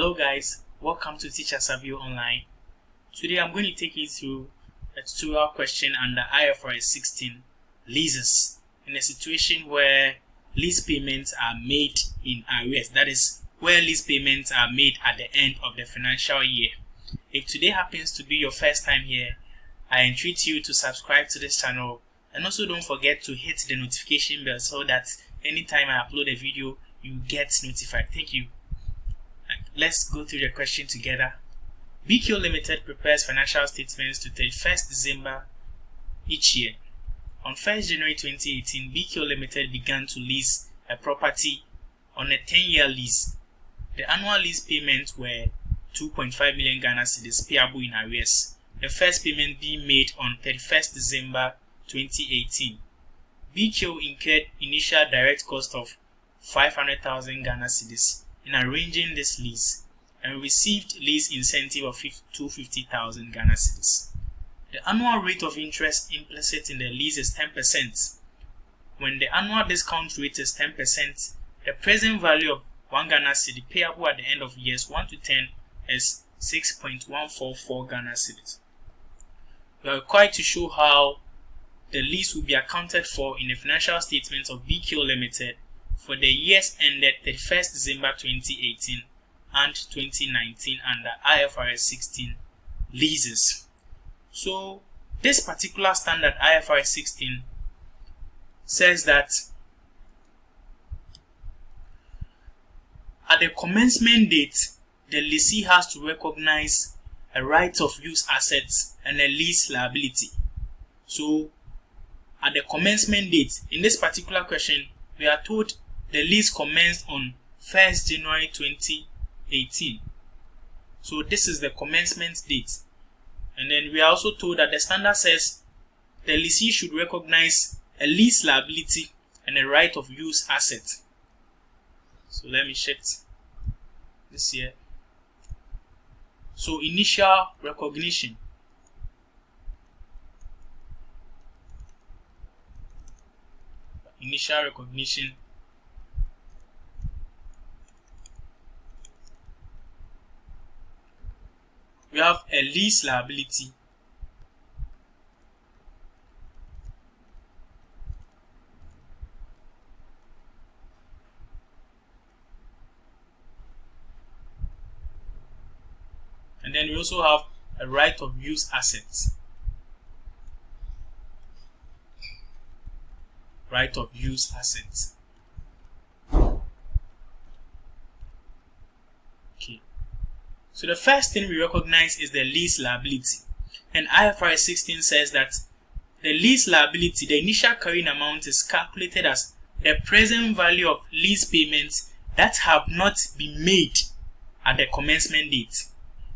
Hello guys, welcome to Teacher Savio Online. Today I'm going to take you through a tutorial question under Ifrs 16 leases in a situation where lease payments are made in arrears. That is, where lease payments are made at the end of the financial year. If today happens to be your first time here, I entreat you to subscribe to this channel, and also don't forget to hit the notification bell so that anytime I upload a video, you get notified. Thank you. Let's go through the question together. BQ Limited prepares financial statements to 31st December each year. On 1st January 2018, BQ Limited began to lease a property on a 10-year lease. The annual lease payments were 2.5 million Ghana cedis payable in arrears, the first payment being made on 31st December 2018. BQ incurred initial direct cost of 500,000 Ghana cedis in arranging this lease and received lease incentive of 250,000 Ghana cedis. The annual rate of interest implicit in the lease is 10%. When the annual discount rate is 10%, the present value of 1 Ghana cedi payable at the end of years 1 to 10 is 6.144 Ghana cedis. We are required to show how the lease will be accounted for in the financial statements of BQ Limited for the years ended 31st December 2018 and 2019 under Ifrs 16 leases. So this particular standard Ifrs 16 says that at the commencement date, the lessee has to recognize a right of use assets and a lease liability. So at the commencement date, in this particular question, we are told the lease commenced on 1st January 2018. So this is the commencement date. And then we are also told that the standard says the lessee should recognize a lease liability and a right of use asset. So let me shift this here. So initial recognition. Initial recognition we have a lease liability and then we also have a right of use assets. Right of use assets. Okay. So the first thing we recognize is the lease liability. And Ifrs 16 says that the lease liability, the initial carrying amount, is calculated as the present value of lease payments that have not been made at the commencement date.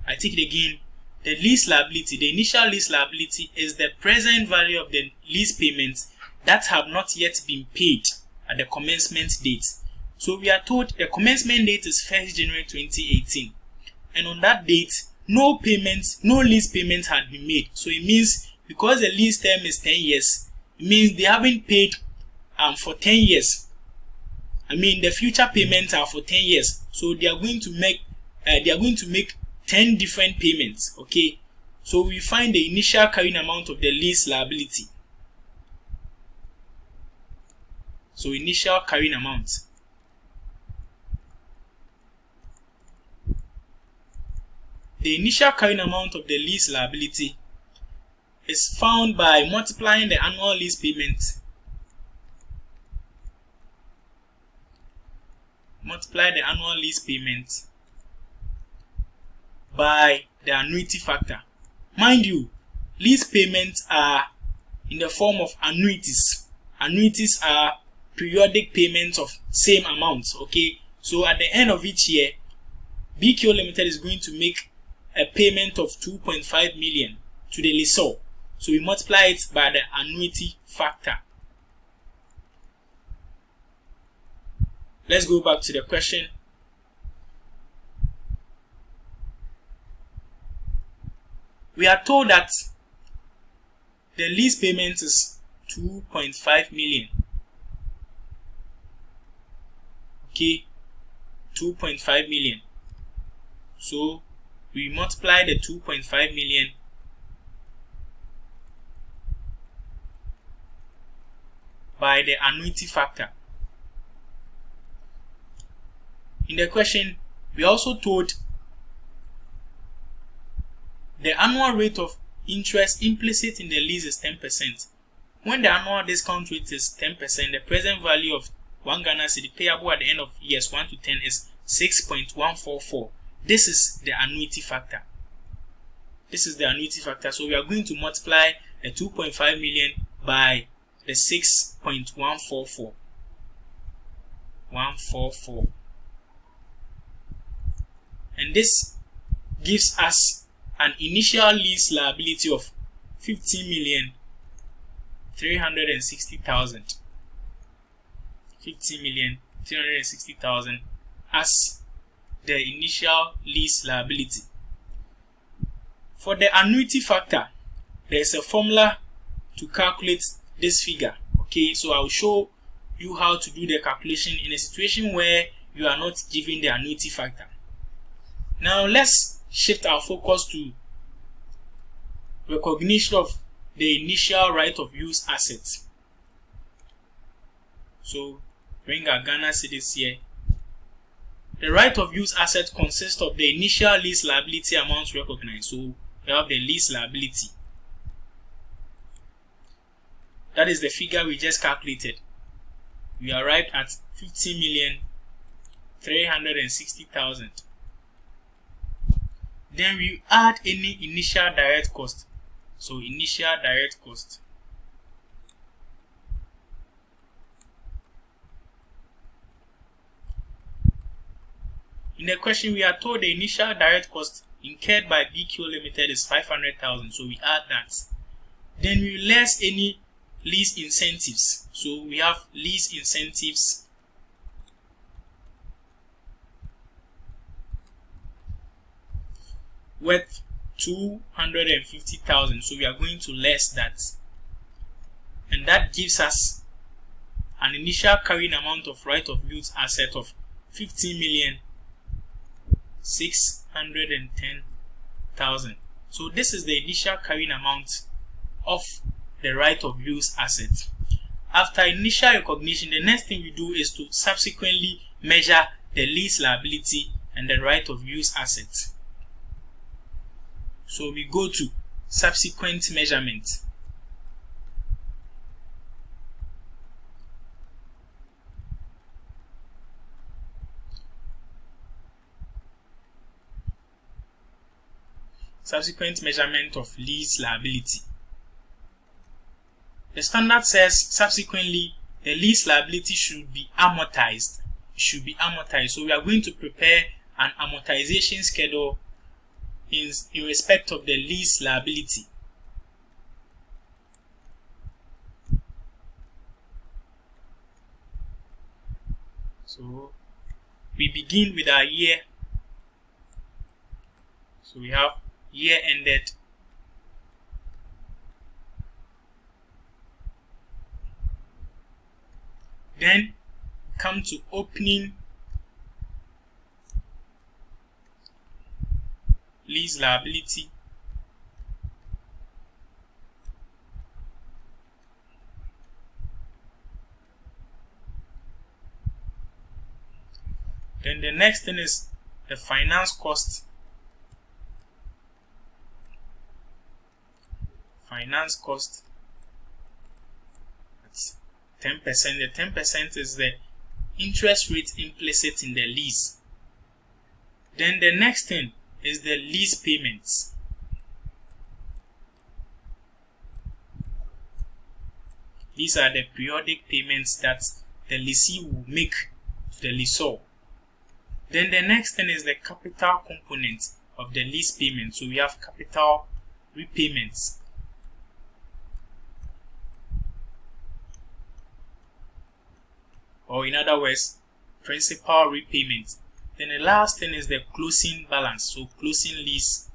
I take it again. The lease liability, the initial lease liability, is the present value of the lease payments that have not yet been paid at the commencement date. So we are told the commencement date is 1st January 2018. And on that date, no lease payments had been made. So it means because the lease term is 10 years, it means they haven't paid for 10 years. I mean, the future payments are for 10 years. So they are going to make 10 different payments. Okay. So we find the initial carrying amount of the lease liability. So initial carrying amount. The initial carrying amount of the lease liability is found by multiplying the annual lease payment. Multiply the annual lease payment by the annuity factor. Mind you, lease payments are in the form of annuities. Annuities are periodic payments of same amount. Okay, so at the end of each year, BQ Limited is going to make a payment of 2.5 million to the lessor. So we multiply it by the annuity factor. Let's go back to the question. We are told that the lease payment is 2.5 million. Okay, 2.5 million. So we multiply the 2.5 million by the annuity factor. In the question, we also told the annual rate of interest implicit in the lease is 10%. When the annual discount rate is 10%, the present value of 1 Ghana cedi payable at the end of years 1 to 10 is 6.144. This is the annuity factor. So we are going to multiply the 2.5 million by the 6.144. And this gives us an initial lease liability of 15,360,000. 15,360,000 as the initial lease liability. For the annuity factor, there is a formula to calculate this figure. Okay, so I will show you how to do the calculation in a situation where you are not given the annuity factor. Now let's shift our focus to recognition of the initial right of use assets. So bring our Ghana cedis here. The right of use asset consists of the initial lease liability amount recognized. So we have the lease liability. That is the figure we just calculated. We arrived at 15,360,000. Then we add any initial direct cost. So initial direct cost. In the question, we are told the initial direct cost incurred by BQ Limited is 500,000. So we add that. Then we less any lease incentives. So we have lease incentives worth 250,000. So we are going to less that. And that gives us an initial carrying amount of right of use asset of 15,610,000. So this is the initial carrying amount of the right of use asset. After initial recognition, the next thing we do is to subsequently measure the lease liability and the right of use asset. So we go to subsequent measurement. Subsequent measurement of lease liability. The standard says subsequently the lease liability should be amortized. So we are going to prepare an amortization schedule in respect of the lease liability. So we begin with our year. So we have year ended. Then come to opening lease liability. Then the next thing is the finance cost. Finance cost. That's 10%. The 10% is the interest rate implicit in the lease. Then the next thing is the lease payments. These are the periodic payments that the lessee will make to the lessor. Then the next thing is the capital component of the lease payment. So we have capital repayments. Or in other words, principal repayment. Then the last thing is the closing balance. So closing lease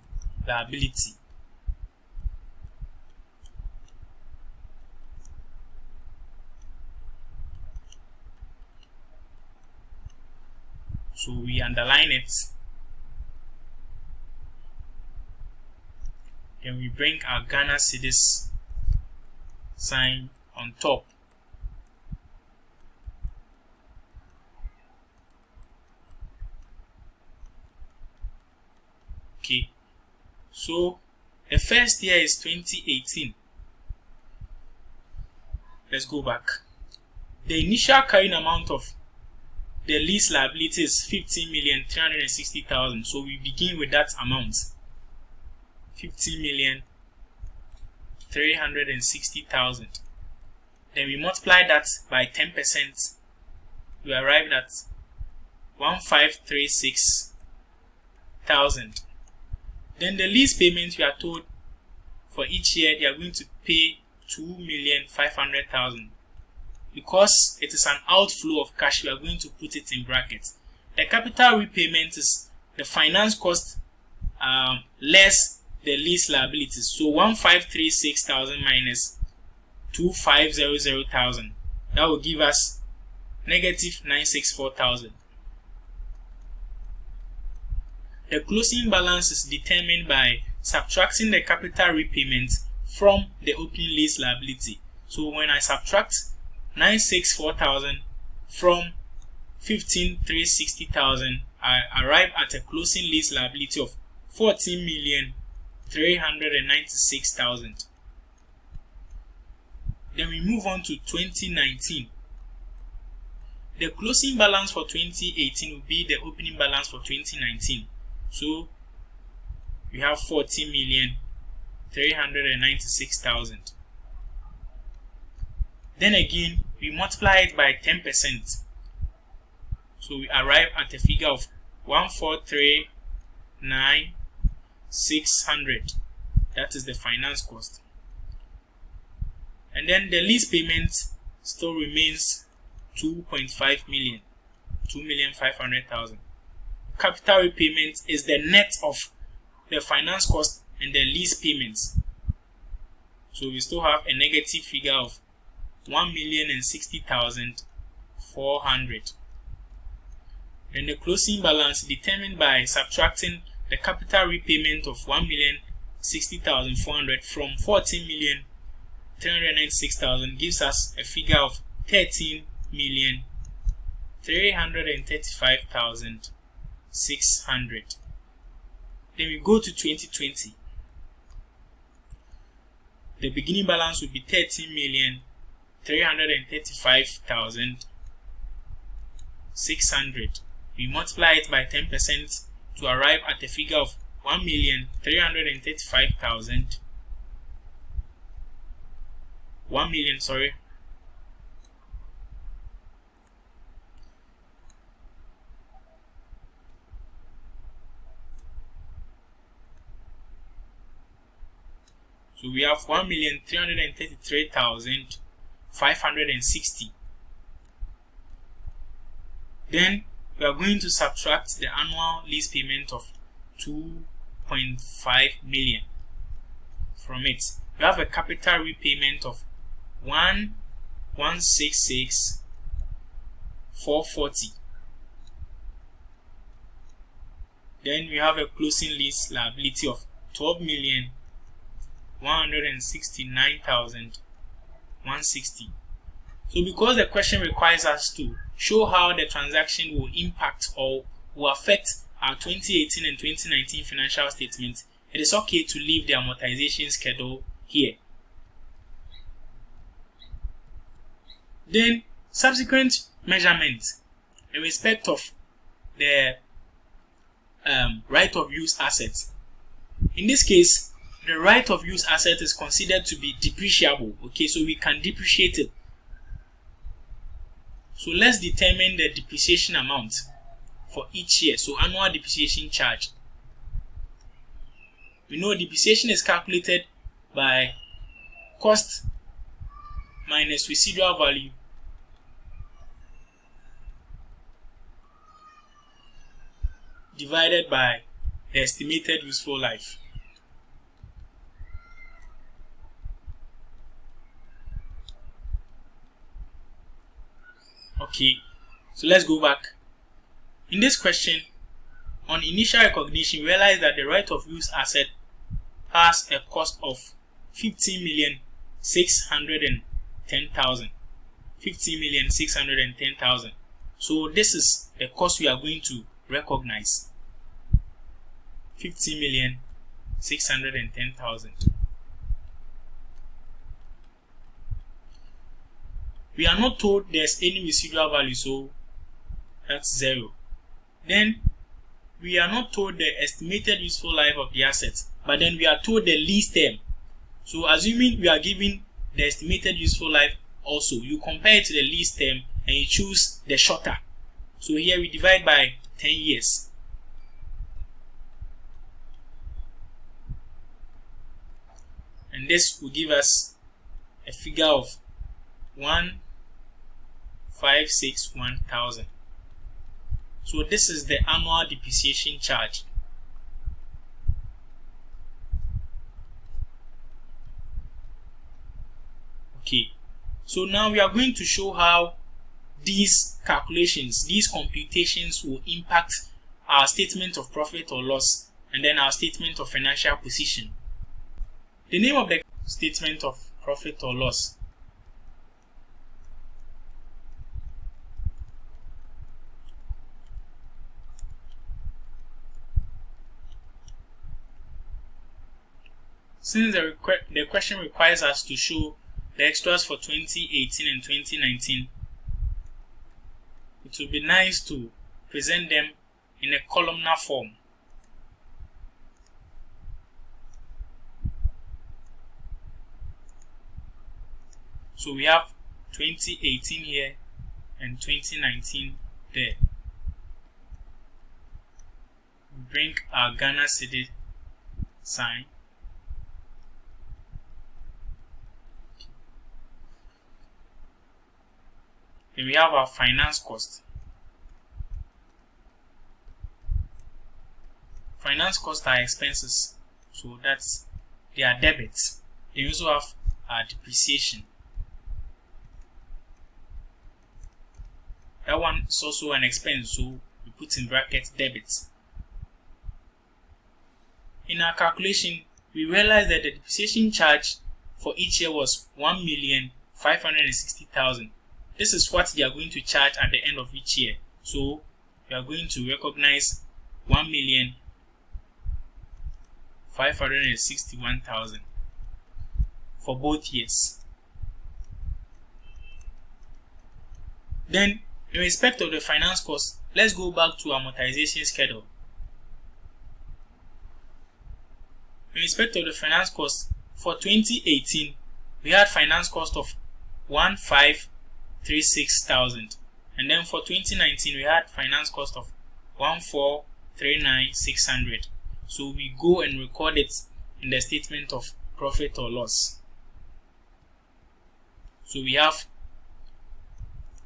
liability. So we underline it. Then we bring our Ghana cedis sign on top. Okay, so the first year is 2018. Let's go back. The initial carrying amount of the lease liability is 15,360,000. So we begin with that amount, 15,360,000. Then we multiply that by 10%. We arrive at 1,536,000. Then the lease payment, we are told for each year they are going to pay 2,500,000. Because it is an outflow of cash, we are going to put it in brackets. The capital repayment is the finance cost less the lease liabilities. So 1,536,000 minus 2,500,000. That will give us negative 964,000. The closing balance is determined by subtracting the capital repayment from the opening lease liability. So when I subtract 964,000 from 15,360,000, I arrive at a closing lease liability of 14,396,000. Then we move on to 2019. The closing balance for 2018 will be the opening balance for 2019. So we have 40,396,000. Then again, we multiply it by 10%. So we arrive at a figure of 1,439,600. That is the finance cost. And then the lease payment still remains 2.5 million, 2,500,000. Capital repayment is the net of the finance cost and the lease payments. So we still have a negative figure of 1,060,400. Then the closing balance determined by subtracting the capital repayment of 1,060,400 from 14,396,000 gives us a figure of 13,335,600. Then we go to 2020. The beginning balance will be 13,335,600. We multiply it by 10% to arrive at a figure of 1,335,000. 1 million, sorry. So we have 1,333,560. Then we are going to subtract the annual lease payment of 2.5 million from it. We have a capital repayment of 1,166,440. Then we have a closing lease liability of 12,169,160. So because the question requires us to show how the transaction will impact or will affect our 2018 and 2019 financial statements, it is okay to leave the amortization schedule here. Then subsequent measurements in respect of the right of use assets. In this case, the right of use asset is considered to be depreciable. Okay, so we can depreciate it. So let's determine the depreciation amount for each year. So annual depreciation charge. We know depreciation is calculated by cost minus residual value divided by the estimated useful life. Okay, so let's go back. In this question, on initial recognition, we realize that the right of use asset has a cost of 50,610,000. 50,610,000. So this is the cost we are going to recognize. 50,610,000. We are not told there's any residual value, so that's 0. Then we are not told the estimated useful life of the asset, but then we are told the lease term. So assuming we are given the estimated useful life also, you compare it to the lease term and you choose the shorter. So here we divide by 10 years. And this will give us a figure of 1,561,000. So this is the annual depreciation charge. Okay, so now we are going to show how these calculations, these computations will impact our statement of profit or loss and then our statement of financial position. The name of the statement of profit or loss. Since the question requires us to show the extras for 2018 and 2019, it would be nice to present them in a columnar form. So we have 2018 here and 2019 there. Bring our Ghana cedi sign. Then we have our finance cost. Finance costs are expenses, so that's they are debits. Then we also have our depreciation. That one is also an expense, so we put in brackets debits. In our calculation, we realized that the depreciation charge for each year was 1,560,000. This is what they are going to charge at the end of each year. So we are going to recognize 1,561,000 for both years. Then, in respect of the finance cost, let's go back to amortization schedule. In respect of the finance cost, for 2018, we had finance cost of 1,536,000, and then for 2019 we had finance cost of 1,439,600. So we go and record it in the statement of profit or loss. So we have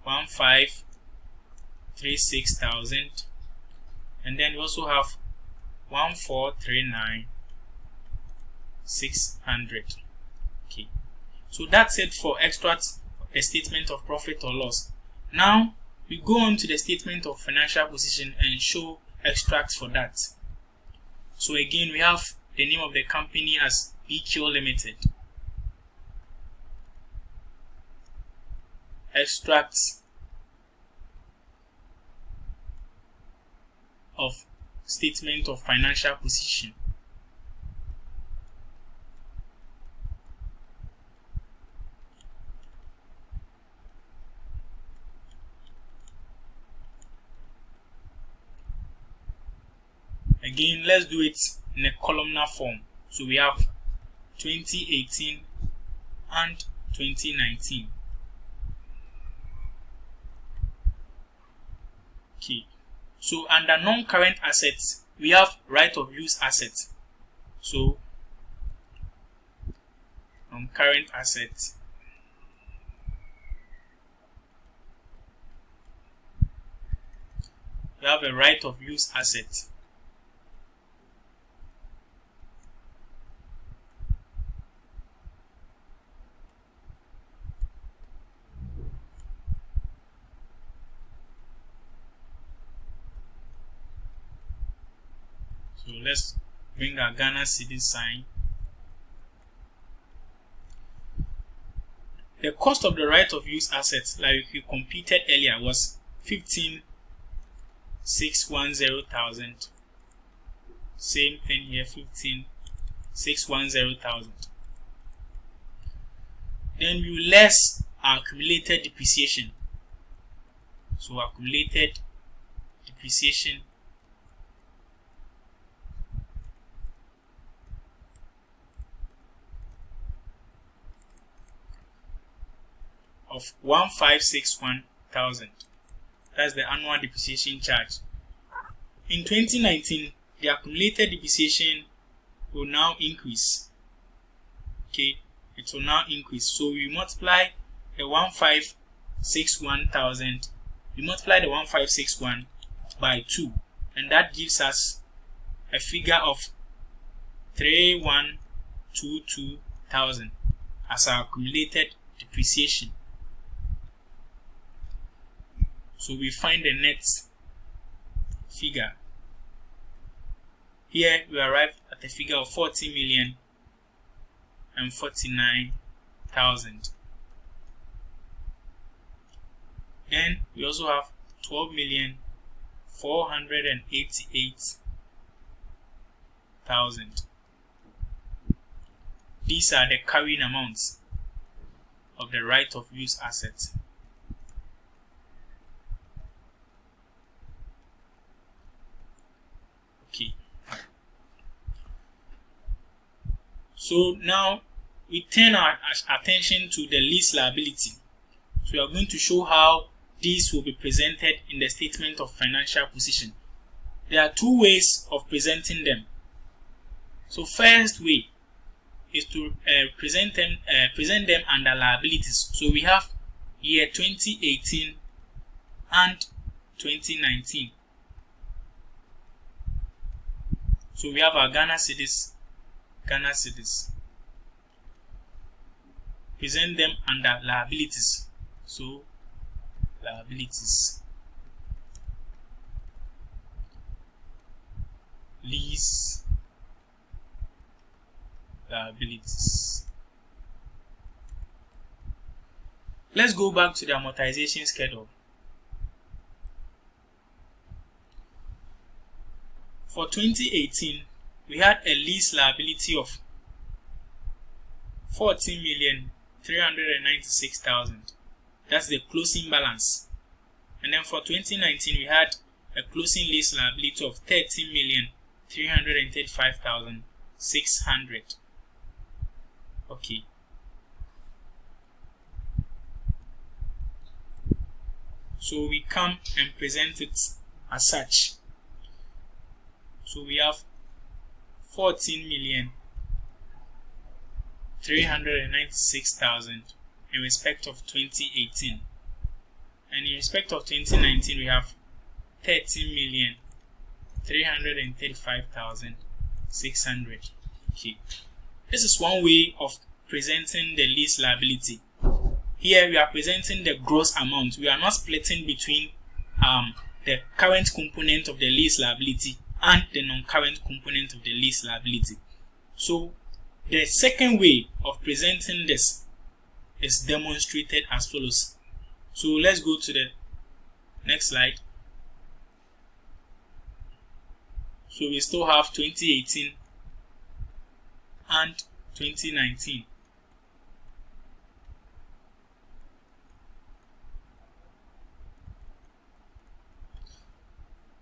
1,536,000, and then we also have 1,439,600. Okay, so that's it for extracts the statement of profit or loss. Now we go on to the statement of financial position and show extracts for that. So again, we have the name of the company as BQ Limited. Extracts of statement of financial position. Again, let's do it in a columnar form. So we have 2018 and 2019. Okay. So under non-current assets, we have right of use assets. So non-current assets. We have a right of use asset. So let's bring our Ghana cedi sign the cost of the right of use assets, like we computed earlier, was 15,610,000. Same thing here, 15,610,000. Then we less our accumulated depreciation. So accumulated depreciation of 1561,000. That's the annual depreciation charge. In 2019, the accumulated depreciation will now increase. Okay, it will now increase. So we multiply the 1561,000. We multiply the 1561 by 2, and that gives us a figure of 3122,000 as our accumulated depreciation. So we find the net figure. Here we arrive at a figure of 40,049,000. Then we also have 12,488,000. These are the carrying amounts of the right of use asset. Okay. So now we turn our attention to the lease liability. So we are going to show how these will be presented in the statement of financial position. There are two ways of presenting them. So first way is to present them under liabilities. So we have year 2018 and 2019. So we have our Ghana cedis. Present them under liabilities. So liabilities. Lease liabilities. Let's go back to the amortization schedule. For 2018, we had a lease liability of 14,396,000. That's the closing balance. And then for 2019, we had a closing lease liability of 13,335,600. Okay. So we come and present it as such. So we have 14,396,000 in respect of 2018. And in respect of 2019, we have 13,335,600. Okay. This is one way of presenting the lease liability. Here we are presenting the gross amount. We are not splitting between the current component of the lease liability and the non-current component of the lease liability. So the second way of presenting this is demonstrated as follows. So let's go to the next slide. So we still have 2018 and 2019.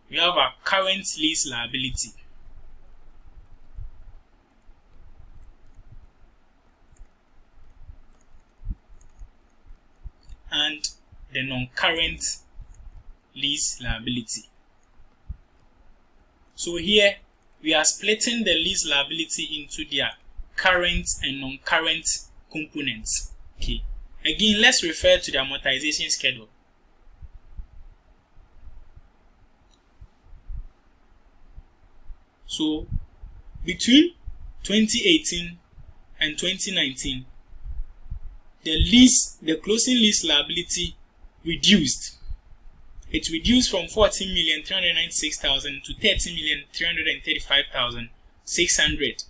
We have our current lease liability. And the non-current lease liability. So here we are splitting the lease liability into their current and non-current components. Okay. Again, let's refer to the amortization schedule. So between 2018 and 2019, the closing lease liability reduced. It reduced from 14,396,000 to 13,335,600.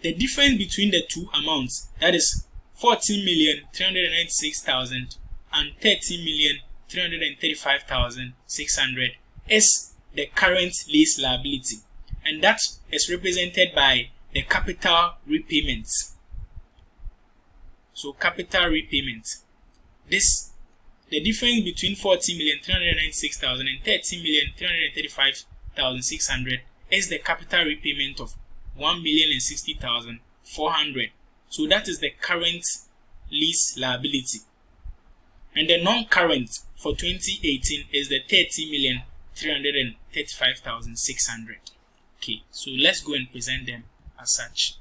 The difference between the two amounts, that is 14,396,000 and 13,335,600 is the current lease liability, and that is represented by the capital repayments. So capital repayment, the difference between 14,396,000 and 13,335,600 is the capital repayment of 1,060,400. So that is the current lease liability. And the non-current for 2018 is the 30,335,600. Okay, so let's go and present them as such.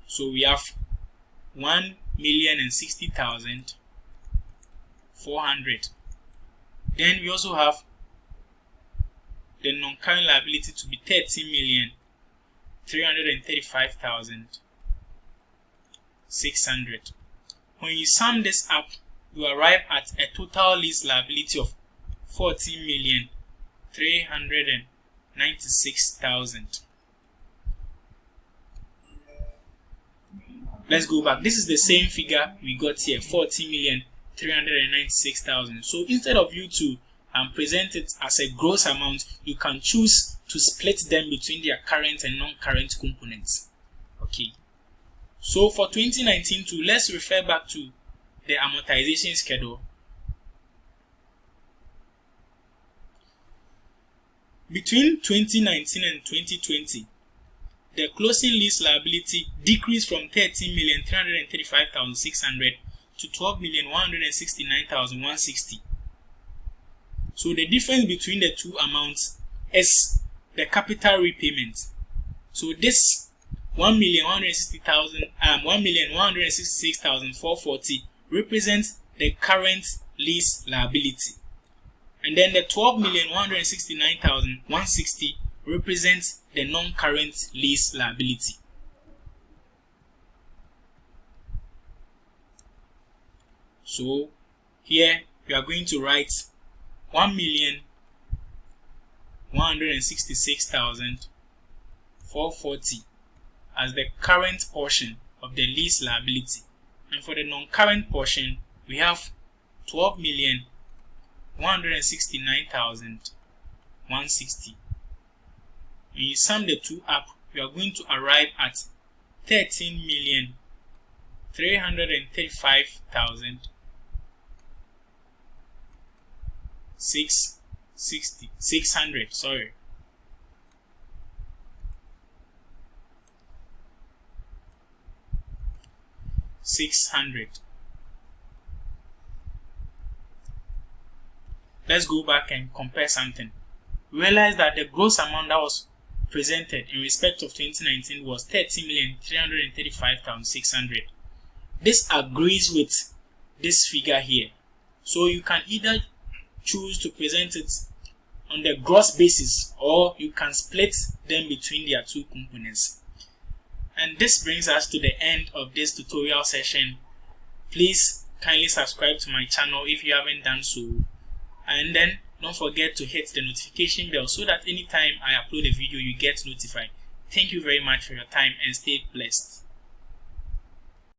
So we have 1,060,400. Then we also have the non-current liability to be 30,335,600. When you sum this up, you arrive at a total lease liability of 40,396,000. Let's go back. This is the same figure we got here, 40,396,000. So instead of you to present it as a gross amount, you can choose to split them between their current and non-current components. Okay. So for 2019 too, let's refer back to the amortization schedule. Between 2019 and 2020, the closing lease liability decreased from 13,335,600 to 12,169,160. So the difference between the two amounts is the capital repayment. So this 1,166,440 represents the current lease liability, and then the 12,169,160 represents the non-current lease liability. So here we are going to write 1,166,440 as the current portion of the lease liability, and for the non-current portion we have 12,169,160. When you sum the two up, we are going to arrive at 13,335,600. Sorry. $600. Let's go back and compare something. Realize that the gross amount that was presented in respect of 2019 was 30,335,600. This agrees with this figure here. So you can either choose to present it on the gross basis, or you can split them between their two components. And this brings us to the end of this tutorial session. Please kindly subscribe to my channel if you haven't done so, and then don't forget to hit the notification bell so that anytime I upload a video you get notified. Thank you very much for your time and stay blessed.